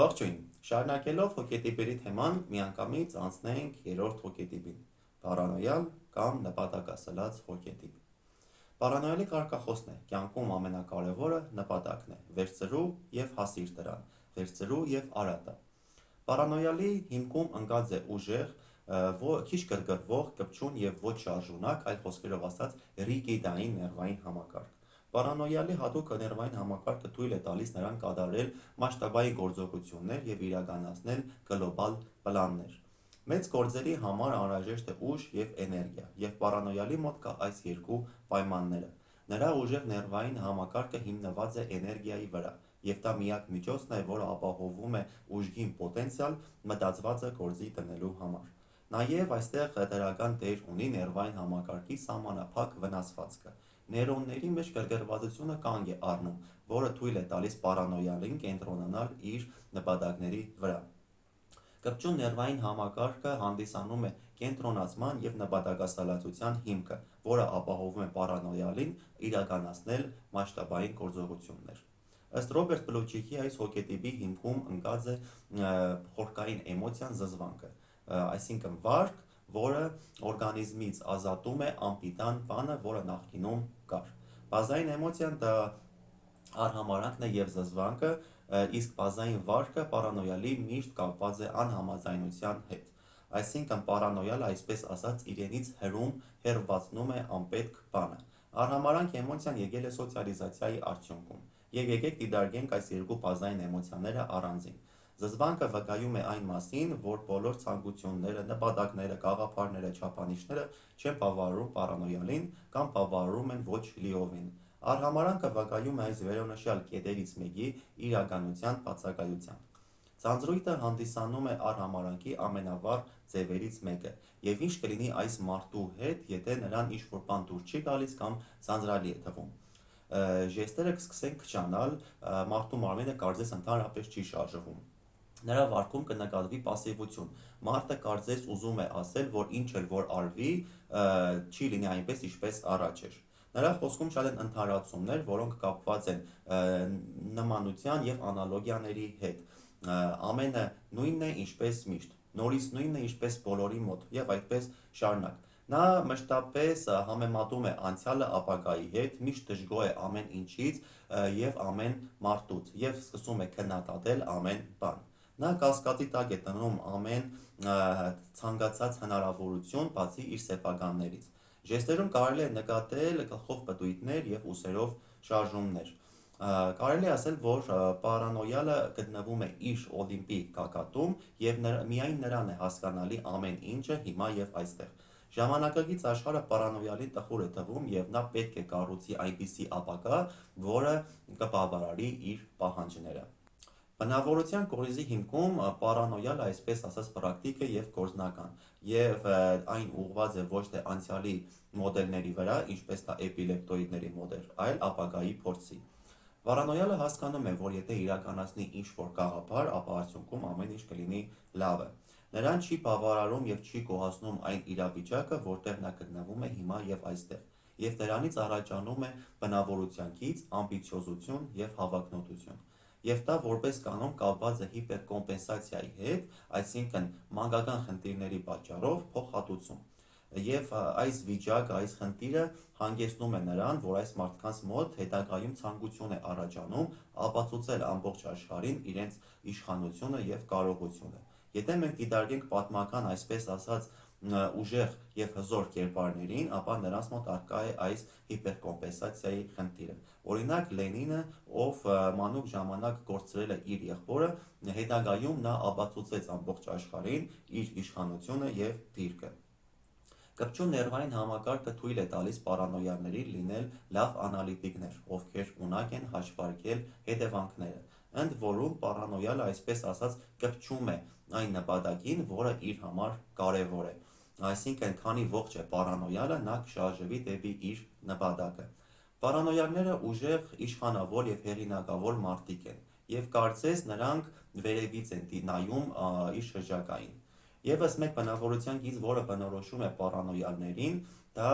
Ողջույն, շարունակելով հոգետիպերի թեման, միանգամից անցնենք երրորդ հոգետիպին՝ պարանոյալ կամ նպատակասլաց հոգետիպ։ Պարանոյալի կարգախոսն է՝ կյանքում ամենակարևորը նպատակն է, վերցրու և հասիր դրան, վերցրու և արա դա։ Պարանոյալի հիմքում ընկած է ուժեղ, քիչ գրգռվող, կպչուն և ոչ շարժունակ, այլ խոսքերով ասած, ռիգիդային ներվային համակարգ։ Պարանոյալի հատուկ ներվային համակարգը թույլ է տալիս նրան կատարել մասշտաբային գործողություններ և իրականացնել գլոբալ պլաններ։ Մեծ գործերի համար անհրաժեշտ է ուժ և էներգիա, և պարանոյալի մոտ կա այս երկու պայմանները։ Նրա ուժեղ ներվային համակարգը հիմնված է էներգիայի վրա, և դա միակ միջոցն է, որը ապահովում է ուժգին պոտենցիալ մտածվածը գործի դնելու համար։ Նաև այստեղ դրական դեր ունի ներվային համակարգի սահմանափակ վնասվածքը։ Նեյրոնների մեջ գրգռվածությունը կանգ է առնում, որը թույլ է տալիս պարանոյալին կենտրոնանալ իր նպատակների վրա։ Կպչուն ներվային համակարգը հանդիսանում է կենտրոնացման և նպատակասլացության հիմքը, որը ապահովում է պարանոյալին իրականացնել մասշտաբային գործողություններ։ Ըստ Ռոբերտ Պլուչիկի այս հոգետիպի հիմքում ընկած է խորքային էմոցիան զզվանքը, այսինքն վարք, որը օրգանիզմից ազատում է անպիտան բանը, որը նախկինում կար։ Բազային էմոցիան դա արհամարհանքն է և զզվանքը, իսկ բազային վարքը պարանոյալի միշտ կապված է անհամաձայնության հետ։ Այսինքն պարանոյալը, այսպես ասած, իրենից հեռացնում է անպետք բանը։ Արհամարհանք էմոցիան եկել է սոցիալիզացիայի արդյունքում։ Եվ եկեք դիտարկենք այս երկու բազային էմոցիաները առանձին։ Զզվանքը վկայում է այն մասին, որ բոլոր ցանկությունները, նպատակները, գաղափարները, չափանիշները չեն բավարարում պարանոյալին կամ բավարարում են ոչ լիովին։ Արհամարհանքը վկայում է այս վերոնշյալ կետերից մեկի իրականության բացակայությամբ։ Ձանձրույթը հանդիսանում է արհամարհանքի ամենավառ ձևերից մեկը, և ինչ կլինի այս մարդու հետ, եթե նրան ինչ-որ բան դուր չի գալիս կամ ձանձրալի է թվում։ Ժեստերը կսկսեն քչանալ, մարդու մարմինը կարծես ընդհանրապես չի շարժվում։ Նրա վարքում կնկատվի պասիվություն։ Մարդը կարծես ուզում է ասել, որ ինչ էլ որ արվի, չի լինի այնպես, ինչպես առաջ էր։ Նրա խոսքում շատ են ընդհանրացումներ, որոնք կապված են նմանության և անալոգիաների հետ։ Ամենը նույնն է, ինչպես միշտ, նորից նույնն է, ինչպես բոլորի մոտ, և այդպես շարունակ։ Նա մշտապես համեմատում է անցյալը ապագայի հետ, միշտ դժգոհ է ամեն ինչից և ամեն մարդուց, և սկսում է քննադատել ամեն բան։ Նա կասկածի տակ է դնում ամեն ցանկացած հնարավորություն, բացի իր սեփականներից։ Ժեստերում կարելի է նկատել գլխով պտույտներ և ուսերով շարժումներ։ Կարելի է ասել, որ պարանոյալը գտնվում է իր օլիմպի գագաթում, և միայն նրան է հասկանալի ամեն ինչը հիմա և այստեղ։ Ժամանակակից աշխարհը պարանոյալին տխուր է թվում, և նա պետք է կառուցի այնպիսի ապագա, որը կբավարարի իր պահանջները։ Բնավորության կորիզի հիմքում պարանոյալը, այսպես ասած, պրակտիկ է և գործնական, և այն ուղղված է ոչ թե անցյալի մոդելների վրա, ինչպես դա էպիլեպտոիդների մոտ էր, այլ ապագայի փորձի։ Պարանոյալը հասկանում է, որ եթե իրականացնի ինչ-որ գաղափար, ապա արդյունքում ամեն ինչ կլինի լավը։ Նրան չի բավարարում և չի գոհացնում այն իրավիճակը, որտեղ նա գտնվում է հիմա և այստեղ, և դրանից առաջանում է բնավորության գիծ, ամբիցիոզություն և հավակնոտություն։ Եվ դա որպես կանոն կապված է հիպերկոմպենսացիայի հետ, այսինքն մանկական խնդիրների պատճառով փոխհատուցում։ Եվ այս վիճակը, այս խնդիրը հանգեցնում է նրան, որ այս մարդկանց մոտ հետագայում ցանկություն է առաջանում ապացուցել ամբողջ աշխարհին իրենց իշխանությունը և կարողությունը։ Եթե մենք դիտարկենք պատմական, այսպես ասած, ուժեղ և հզոր կերպարներին, ապա նրանց մոտ առկա է այս հիպերկոմպենսացիայի խնդիրը։ Օրինակ Լենինը, ով մանուկ ժամանակ կորցրել է իր եղբորը, հետագայում նա ապացուցեց ամբողջ աշխարհին իր իշխանությունը և դիրքը։ Կպչուն ներվային համակարգը թույլ է տալիս պարանոյալներին լինել լավ անալիտիկներ, ովքեր ունակ են հաշվարկել հետևանքները։ Ընդ որում պարանոյալը, այսպես ասած, կպչում է այն նպատակին, որը իր համար կարևոր է։ Այսինքն, քանի ողջ է պարանոյալը, նա կշարժվի դեպի իր նպատակը։ Պարանոյալները ուժեղ, իշխանավոր և հեղինակավոր մարդիկ են, և կարծես նրանք վերևից են նայում իր շրջակային։ Եվս մեկ բնավորության գիծ, որը բնորոշում է պարանոյալներին, դա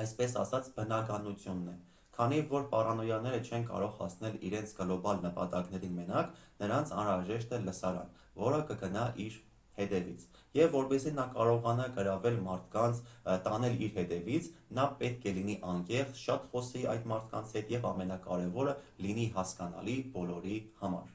այսպես ասած բնականությունն է։ Քանի որ պարանոյաները չեն կարող հասնել իրենց գլոբալ նպատակներին մենակ, նրանց անհրաժեշտ է լսարան, որը կգնա իր հետևից։ Եվ որպեսզի նա կարողանա գրավել մարդկանց, տանել իր հետևից, նա պետք է լինի անկեղծ, շատ խոսի այդ մարդկանց հետ եւ ամենակարևորը լինի հասկանալի բոլորի համար։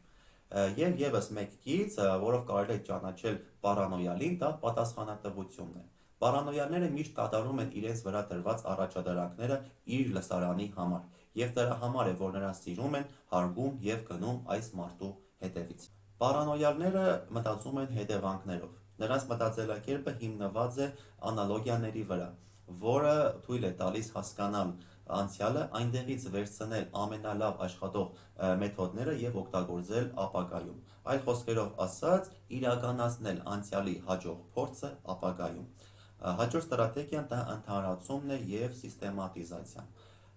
Եվ եւս մեկ գիծ, որով կարելի է ճանաչել պարանոյալին, դա պատասխանատվությունն է։ Պարանոյալները միշտ կատարում են իրենց վրա դրված առաջադրանքները իր լսարանի համար, եւ դրա համար է, որ նրանց սիրում են, հարգում եւ գնում այս մարդու հետևից։ Պարանոյալները մտածում են հետևանքներով։ Նրանց մտածելակերպը հիմնված է անալոգիաների վրա, որը թույլ է տալիս հասկանալ անցյալը, այնտեղից վերցնել ամենալավ աշխատող մեթոդները եւ օգտագործել ապագայում։ Այլ խոսքերով ասած, իրականացնել անցյալի հաջող փորձը ապագայում։ Հաջորդ ստրատեգիան դա ընդհանրացումն է եւ սիստեմատիզացիան։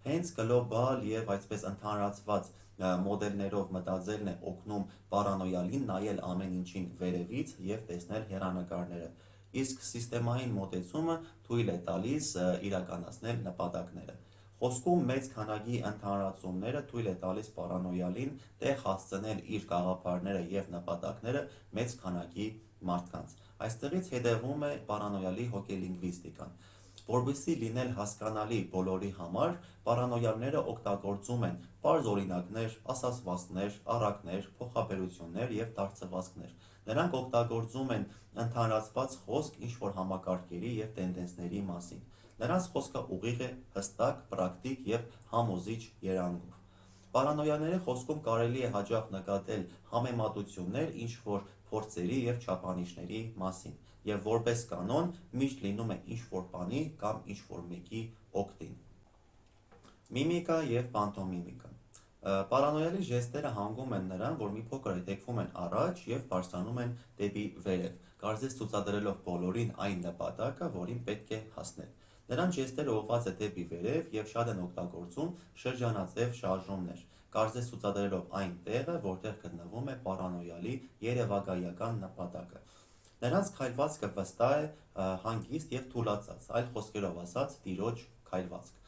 Հենց գլոբալ եւ այսպես ընդհանրացված մոդելներով մտածելն է օգնում պարանոյալին նայել ամեն ինչին վերևից եւ տեսնել հեռանկարները։ Իսկ սիստեմային մոտեցումը թույլ է տալիս իրականացնել նպատակները։ Խոսքում մեծ քանակի ընդհանրացումները թույլ է տալիս պարանոյալին տեղ հասցնել իր գաղափարները եւ նպատակները մեծ քանակի մարդկանց։ Այստեղից հետևում է պարանոյալի հոգելինգվիստիկան։ Որպեսզի լինել հասկանալի բոլորի համար, պարանոյալները օգտագործում են պարզ օրինակներ, ասացվածքներ, առակներ, փոխաբերություններ եւ դարձվածքներ։ Նրանք օգտագործում են ընդհանրացված խոսք ինչ-որ համակարգերի եւ տենդենսների մասին։ Նրանց խոսքը ուղիղ է, հստակ, պրակտիկ եւ համոզիչ երանգով։ Պարանոյաների խոսքում կարելի է հաճախ նկատել համեմատություններ ինչ-որ փորձերի եւ չափանիշների մասին, եւ որպես կանոն միշտ լինում է ինչ-որ բանի կամ ինչ-որ մեկի օգտին։ Միմիկա եւ պանտոմիմիկա։ Պարանոյալի ժեստերը հանգում են նրան, որ մի փոքր հետեքվում են առաջ եւ բարձրանում են դեպի վերև, կարծես ցուցադրելով բոլորին այն նպատակը, որին պետք է հասնել։ Նրանց ժեստերը ուղղված է դեպի վերև եւ շատ են օգտագործում շրջանաձև շարժումներ, կարծես ցուցադրելով այն տեղը, որտեղ գտնվում է պարանոյալի երևակայական նպատակը։ Նրանց քայլվածքը վստահ է, հանգիստ եւ թուլացած, այլ խոսքերով ասած՝ տիրոջ քայլվածք։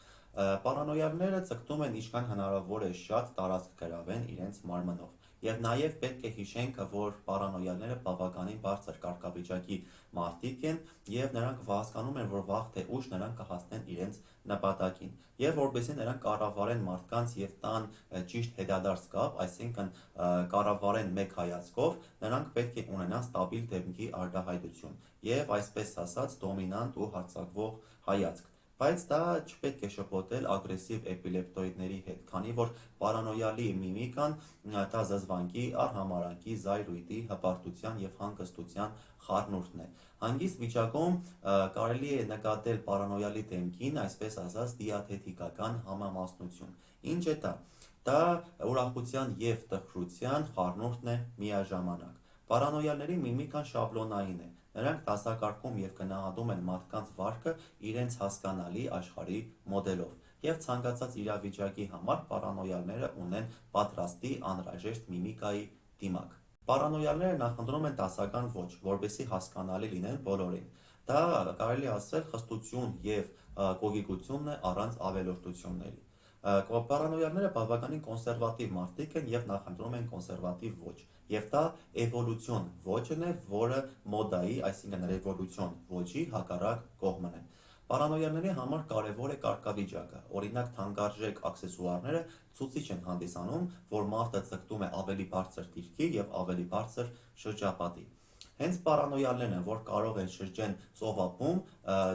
Պարանոյալները ձգտում են ինչքան հնարավոր է շատ տարածք գրավեն իրենց մարմնով։ Եվ նաև պետք է հիշենք, որ պարանոյալները բավականին բարձր կարգավիճակի մարդիկ են եւ նրանք հասկանում են, որ վաղ թե ուշ նրանք կհասնեն իրենց նպատակին։ Եվ որպեսզի նրանք կառավարեն մարդկանց եւ տան ճիշտ հետադարձ կապ, այսինքն կառավարեն մեկ հայացքով, նրանք պետք է ունենան ստաբիլ դեմքի արտահայտություն եւ այսպես ասած դոմինանտ ու հարձակվող հայացք։ Բայց դա չպետք է շփոթել ագրեսիվ էպիլեպտոիդների հետ, քանի որ պարանոյալի միմիկան դա զզվանքի, արհամարհանքի, զայրույթի, հպարտության եւ հանգստության խառնուրդն է։ Հանգիստ վիճակում կարելի է նկատել պարանոյալի դեմքին, այսպես ասած, դիաթետիկական համամասնություն։ Ինչ է դա։ Դա ուրախության եւ տխրության խառնուրդն է միաժամանակ։ Պարանոյալների միմիկան շաբլոնային է։ Նրանք դասակարգում եւ գնահատում են մարդկանց վարքը իրենց հասկանալի աշխարհի մոդելով, եւ ցանկացած իրավիճակի համար պարանոյալները ունեն պատրաստի անհրաժեշտ միմիկայի դիմակ։ Պարանոյալները նախընտրում են դասական ոճ, որպեսզի հասկանալի լինեն բոլորին։ Դա կարելի ասել խստություն եւ կոգիկությունն է առանց ավելորդությունների։ Պարանոյալները բավականին կոնսերվատիվ մարդիկ են եւ նախընտրում են կոնսերվատիվ ոճ։ Եվ դա էվոլյուցիոն ոճն է, որը մոդայի, այսինքն ռևոլյուցիոն ոճի հակառակ կողմն է։ Պարանոյալների համար կարևոր է կարգավիճակը, օրինակ թանկարժեք աքսեսուարները ցուցիչ են հանդիսանում, որ մարդը ձգտում է ավելի բարձր դիրքի եւ ավելի բարձր շրջապատի։ Հենց պարանոյալներն են, որ կարող են շրջեն ծովափում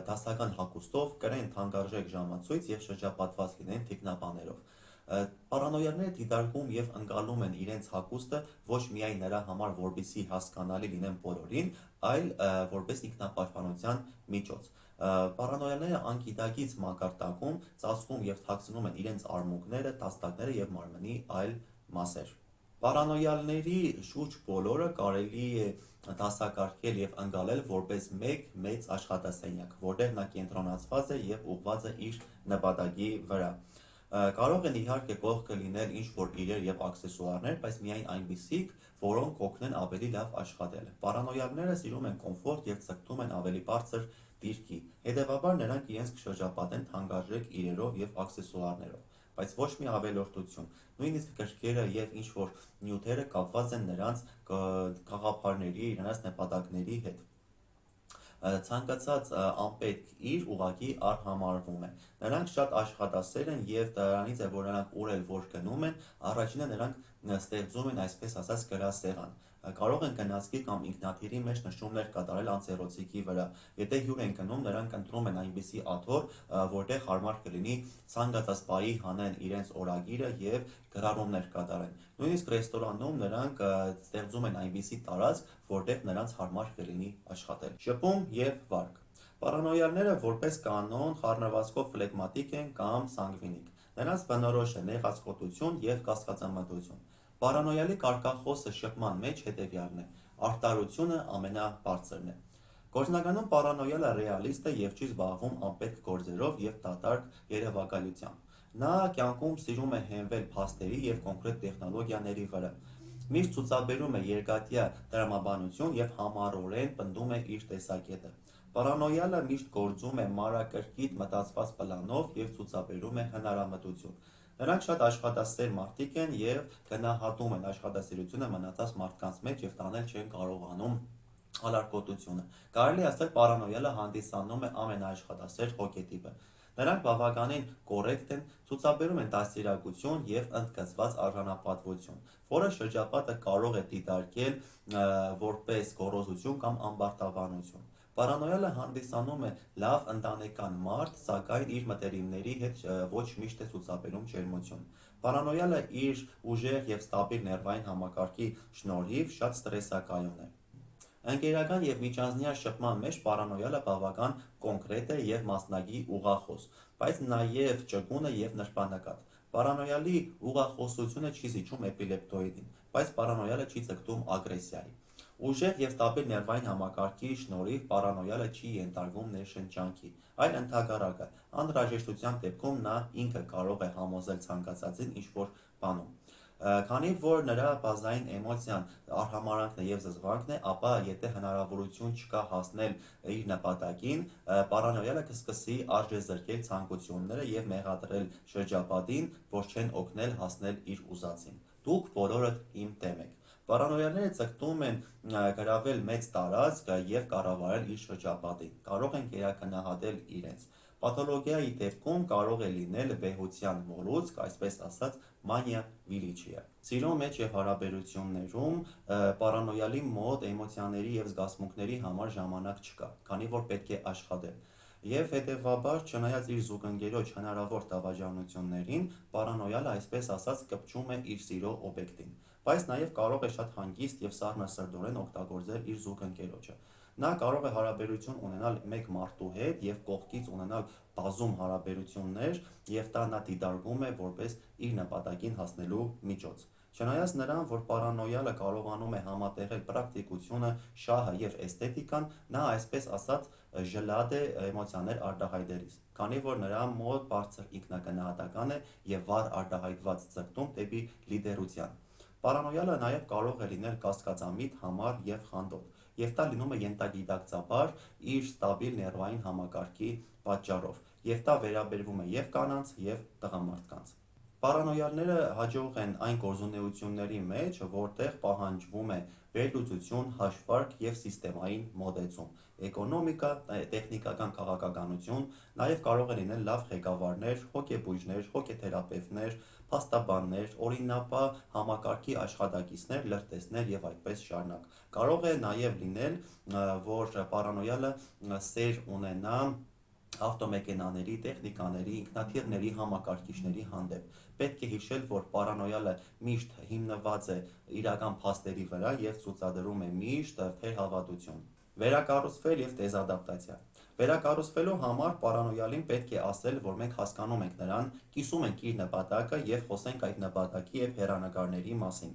դասական հագուստով, կրեն թանկարժեք ժամացույց եւ շրջապատված լինեն թիկնաբաներով։ Պարանոյալները դիտարկում եւ ընկալում են իրենց հագուստը ոչ միայն նրա համար, որպեսզի հասկանալի լինեն բոլորին, այլ որպես ինքնապաշտպանության միջոց։ Պարանոյալները անգիտակից մակարդակում ծածկում եւ թաքցնում են իրենց արմունկները, տաստակները եւ մարմնի այլ մասեր։ Պարանոյալների շուրջ բոլորը կարելի է դասակարգել եւ ընկալել որպես մեկ մեծ աշխատասենյակ, որտեղ նա կենտրոնացված է եւ ուղղված է իր նպատակի վրա։ Կարող են իհարկե կողքը լինել ինչ-որ իրեր եւ աքսեսուարներ, բայց միայն այնպիսիք, որոնք կօգնեն ավելի լավ աշխատել։ Պարանոյալները սիրում են կոմֆորտ եւ ձգտում են ավելի բարձր դիրքի։ Հետևաբար նրանք իրենց կշրջապատեն թանկարժեք իրերով եւ աքսեսուարներով։ բայց ոչ մի ավելորդություն։ Նույնիսկ գրքերը եւ ինչ որ նյութերը կապված են նրանց գաղափարների, նրանց նպատակների հետ։ Ցանկացած անպետք իր ուղղակի արհամարվում է։ Նրանք շատ աշխատասեր են եւ դրանից է որ նրանք ուր էլ որ գնում են, առաջինը նրանք ստեղծում են այսպես ասած գրասեղան։ Կարող են գնացքի կամ ինքնաթիռի մեջ նշումներ կատարել անձեռոցիկի վրա։ Եթե հյուր են գնում, նրանք ընտրում են այնպիսի աթոռ, որտեղ հարմար կլինի ցանկացած բայի հանեն իրենց օրագիրը եւ գրառումներ կատարեն։ Նույնիսկ ռեստորանում նրանք ստեղծում են այնպիսի տարածք, որտեղ նրանց հարմար կլինի աշխատել։ Շփում եւ վարկ։ Պարանոյալները որպես կանոն խառնվածքով ֆլեգմատիկ են կամ սանգվինիկ։ Նրանց բնորոշ է նեղացկոտություն եւ կասկածամտություն։ Պարանոյալի կարգախոսը շփման մեջ հետևյալն է. արտարությունը ամենաբարձրն է։ Գործնականում պարանոյալը ռեալիստ է եւ չի զբաղվում անպետք գործերով եւ դատարկ երևակայությամբ։ Նա կյանքում սիրում է հենվել փաստերի եւ կոնկրետ տեխնոլոգիաների վրա։ Միշտ ցուցաբերում է երկաթյա տրամաբանություն եւ համառորեն պնդում է իր տեսակետը։ Պարանոյալը միշտ գործում է մանրակրկիտ մտածված պլանով եւ ցուցաբերում է հնարամտություն։ Նրանք շատ աշխատասեր մարդիկ են եւ գնահատում են աշխատասիրությունը մնացած մարդկանց մեջ եւ տանել չեն կարողանում ալարկոտությունը։ Կարելի է ասել պարանոյալը հանդիսանում է ամենաաշխատասեր հոգետիպը։ Նրանք բավականին կոռեկտ են, ցուցաբերում են դաստիարակություն եւ ընդգծված արժանապատվություն, որը շրջապատը կարող է դիտարկել որպես գոռոզություն կամ ամբարտավանություն։ Պարանոյալը հանդիսանում է լավ ընտանեկան մարդ, սակայն իր մտերիմների հետ ոչ միշտ է ցուցաբերում ջերմություն։ Պարանոյալը իր ուժեղ եւ ստաբիլ ներվային համակարգի շնորհիվ շատ ստրեսակայուն է։ Ընկերական եւ միջանձնյա շփման մեջ պարանոյալը բավական կոնկրետ է եւ մասնագի ուղղախոս, բայց նաեւ ճկուն է եւ նրբանկատ։ Պարանոյալի ուղղախոսությունը չի զիջում էպիլեպտոիդին, բայց պարանոյալը չի ձգտում ագրեսիայի։ Ուժեղ եւ ստաբիլ ներվային համակարգի շնորհիվ պարանոյալը չի ենթարկվում ներշնչանքի, այլ ընդհակառակը, անհրաժեշտության դեպքում նա ինքը կարող է համոզել ցանկացածին ինչ-որ բանում։ Քանի որ նրա բազային էմոցիան արհամարանքն է եւ զզվանքն է, ապա եթե հնարավորություն չկա հասնել իր նպատակին, պարանոյալը կսկսի արժեզրկել ցանկությունները եւ մեղադրել շրջապատին, որ չեն օգնել հասնել իր ուզածին։ Դուք բոլորդ իմ դեմ եք։ Պարանոյալները ձգտում են գրավել մեծ տարածք եւ կառավարել իր շրջապատին։ Կարող են կերակնահատել իրենց։ Պաթոլոգիայի դեպքում կարող է լինել վեհության մոլուցք, այսպես ասած, մանիա վիլիչիա։ Սիրո մեջ եւ հարաբերություններում պարանոյալի մոտ էմոցիաների եւ զգացմունքների համար ժամանակ չկա, քանի որ պետք է աշխատել։ Եվ հետևաբար, չնայած իր զուգընկերոջ հնարավոր դավաճանություններին, պարանոյալը այսպես ասած կպչում է իր սիրո օբյեկտին, բայց նաև կարող է շատ հանգիստ եւ սառնասրտորեն օգտագործել իր զուգընկերոջը։ Նա կարող է հարաբերություն ունենալ մեկ մարդու հետ եւ կողքից ունենալ բազում հարաբերություններ եւ դա նա դիտարկում է որպես իր նպատակին հասնելու միջոց։ Չնայած նրան, որ պարանոյալը կարողանում է համատեղել պրակտիկությունը, շահը եւ էսթետիկան, նա այսպես ասած ժլատ է էմոցիաներ արտահայտելիս, քանի որ նրա մոտ բարձր ինքնագնահատական է եւ վառ արտահայտված ձգտում դեպի լիդերության։ Պարանոյալը նաև կարող է լինել կասկածամիտ, համառ եւ խանդոտ, եւ դա լինում է ենթագիտակցաբար իր ստաբիլ ներվային համակարգի պատճառով, եւ դա վերաբերվում է եւ կանանց, եւ տղամարդկանց։ Պարանոյալները հաջող են այն գործունեությունների մեջ, որտեղ պահանջվում է վերլուծություն, հաշվարկ եւ սիստեմային մոտեցում, էկոնոմիկա, տեխնիկական քաղաքականություն, նաեւ կարող են լինել լավ ղեկավարներ, հոգեբույժներ, հոգեթերապևտներ, փաստաբաններ, օրինապահ համակարգի աշխատակիցներ, լրտեսներ եւ այդպես շարունակ։ Կարող է նաեւ լինել, որ պարանոյալը սեր ունենա ավտոմեքենաների, տեխնիկաների, ինքնաթիռների համակարգիչների հանդեպ։ Պետք է հիշել, որ պարանոյալը միշտ հիմնված է իրական փաստերի վրա եւ ցուցադրում է միշտ թերհավատություն։ Վերակառուցվել եւ դեզադապտացիա։ Վերակառուցվելու համար պարանոյալին պետք է ասել, որ մենք հասկանում ենք նրան, կիսում ենք իր նպատակը եւ խոսենք այդ նպատակի եւ հեռանկարների մասին։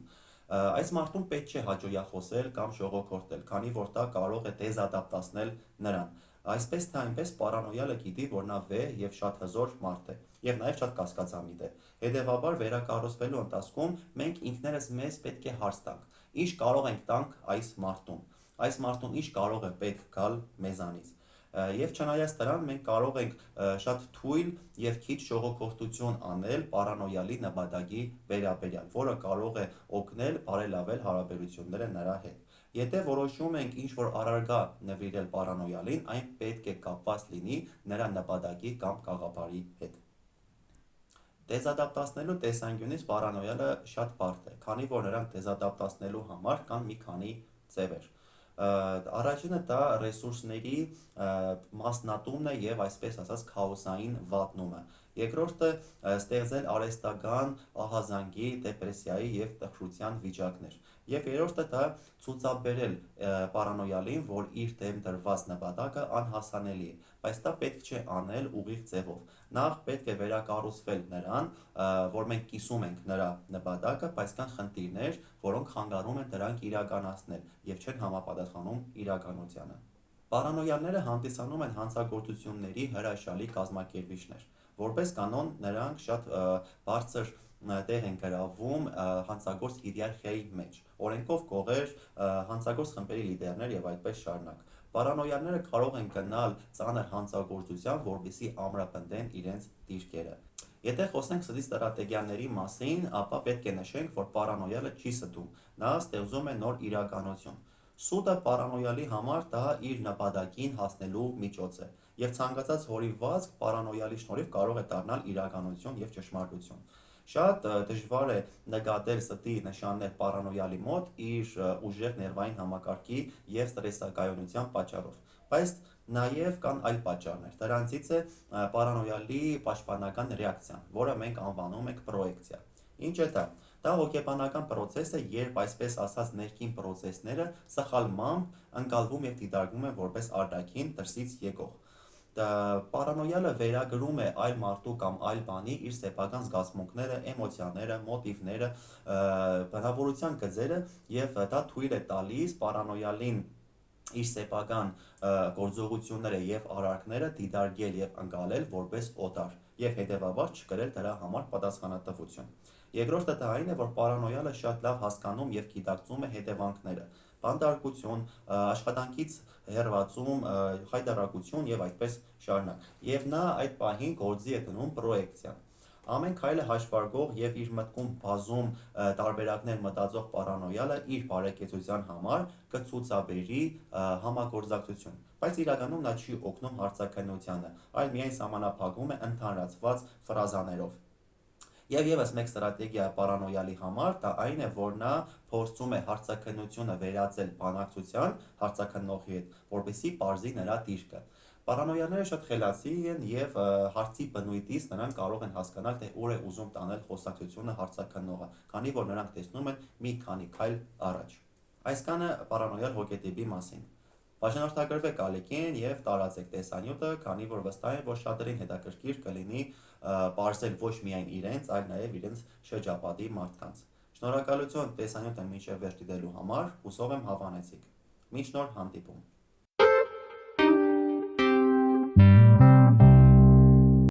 Այս մարդուն պետք չէ հաջողախոսել կամ շողոքորթել, քանի որ դա կարող է դեզադապտացնել նրան։ Այսպես թե այնպես պարանոյալը գիտի, որ նա վեհ եւ շատ հզոր մարդ է եւ նաեւ շատ կասկածամիտ է։ Հետևաբար վերակառուցվելու ընթացքում մենք ինքներս մեզ պետք է հարց տանք. ինչ կարող ենք տանք այս մարդուն։ Այս մարդուն ինչ կարող է պետք գալ մեզանից։ Եվ չնայած դրան մենք կարող ենք շատ թույլ եւ քիչ ժողովրդություն անել պարանոյալի նպատակի վերաբերյալ, որը կարող է օգնել բարելավել հարաբերությունները նրա հետ։ Եթե որոշում ենք ինչ-որ առարկա նվիրել պարանոյալին, այն պետք է կապված լինի նրա նպատակի կամ գաղափարի հետ։ Դեզադապտացնելու տեսանկյունից պարանոյալը շատ բարդ է, քանի որ նրան դեզադապտացնելու համար կան մի քանի ձևեր։ Առաջինը դա ռեսուրսների մասնատումն է եւ այսպես ասած քաոսային վատնումը։ Երկրորդը ստեղծել արհեստական ահազանգի, դեպրեսիայի եւ տխրության վիճակներ։ Եվ երրորդը դա ցուցաբերել պարանոյալին, որ իր դեմ դրված նպատակը անհասանելի է, բայց դա պետք չէ անել ուղիղ ձևով։ Նախ պետք է վերակառուցվել նրան, որ մենք կիսում ենք նրա նպատակը, բայց կան խնդիրներ, որոնք խանգարում են դրանք իրականացնել եւ չեն համապատասխանում իրականությանը։ Պարանոյալները հանդիսանում են հանցագործությունների հրաշալի կազմակերպիչներ։ Որպես կանոն, նրանք շատ բարձր տեղ են գրավում հանցագործ հիերարխիայի մեջ, օրենքով կողեր, հանցագործ խմբերի լիդերներ եւ այդպես շարունակ։ Պարանոյալները կարող են գնալ ծանր հանցագործության, որպեսզի ամրապնդեն իրենց դիրքերը։ Եթե խոսենք ստի ստրատեգիաների մասին, ապա պետք է նշենք, որ պարանոյալը չի ստում, նա ստեղծում է նոր իրականություն։ Սուտը պարանոյալի համար դա իր նպատակին հասնելու միջոց է, եւ ցանկացած հորիվազք պարանոյալի շնորհիվ կարող է դառնալ իրականություն եւ ճշմարտություն։ Շատ դժվար է նկատել ստի նշաններ պարանոյալի մոտ իր ուժեղ ներվային համակարգի եւ ստրեսակայունության պատճառով, բայց նաեւ կան այլ պատճառներ։ Դրանցից է պարանոյալի պաշտպանական ռեակցիան, որը մենք անվանում ենք պրոյեկցիա։ Ինչ է դա։ Դա հոգեբանական process է, երբ այսպես ասած ներքին process-ները սխալմամբ ընկալվում եւ դիտարկվում են որպես արտաքին դրսից եկող։ Պարանոյալը վերագրում է այլ մարդու կամ այլ բանի իր սեփական զգացմունքները, էմոցիաները, մոտիվները, բնավորության գծերը եւ դա թույլ է տալիս պարանոյալին իր սեփական գործողությունները եւ արարքները դիտարկել եւ ընկալել որպես օտար եւ հետեւաբար չկրել դրա համար պատասխանատվություն։ Երկրորդը դա այն է, որ պարանոյալը շատ լավ հասկանում եւ գիտակցում է հետևանքները՝ բանտարկություն, աշխատանքից հեռացում, խայտառակություն եւ այդպես շարունակ։ Եվ նա այդ պահին գործի է դնում պրոյեկցիան։ Ամեն քայլը հաշվարկող եւ իր մտքում բազում տարբերակներ մտածող պարանոյալը իր բարեկեցության համար կցուցաբերի համագործակցություն, բայց իրականում նա չի օգնում հարցաքննությանը, այլ միայն սահմանափակվում է ընդհանրացված ֆրազաներով։ Եվ եւս մեկ ստրատեգիա պարանոյալի համար դա այն է, որ նա փորձում է հարցաքննությունը վերածել բանակցության հարցաքննողի հետ, որպեսզի պարզի նրա դիրքը։ Պարանոյալները շատ խելացի են եւ հարցի բնույթից նրանք կարող են հասկանալ, թե ուր է ուզում տանել խոսակցությունը հարցաքննողը, քանի որ նրանք տեսնում են մի քանի քայլ առաջ։ Այսքանը պարանոյալ հոգետիպի մասին։ Բաժանորդագրվեք ալիքին եւ տարածեք տեսանյութը, քանի որ վստահ եմ, որ շատերին հետաքրքիր կլինի բարձել ոչ միայն իրենց, այլ նաեւ իրենց շրջապատի մարդկանց։ Շնորհակալություն տեսանյութը մինչև վերջ դիտելու համար, հուսով եմ հավանեցիք։ Մինչ նոր հանդիպում։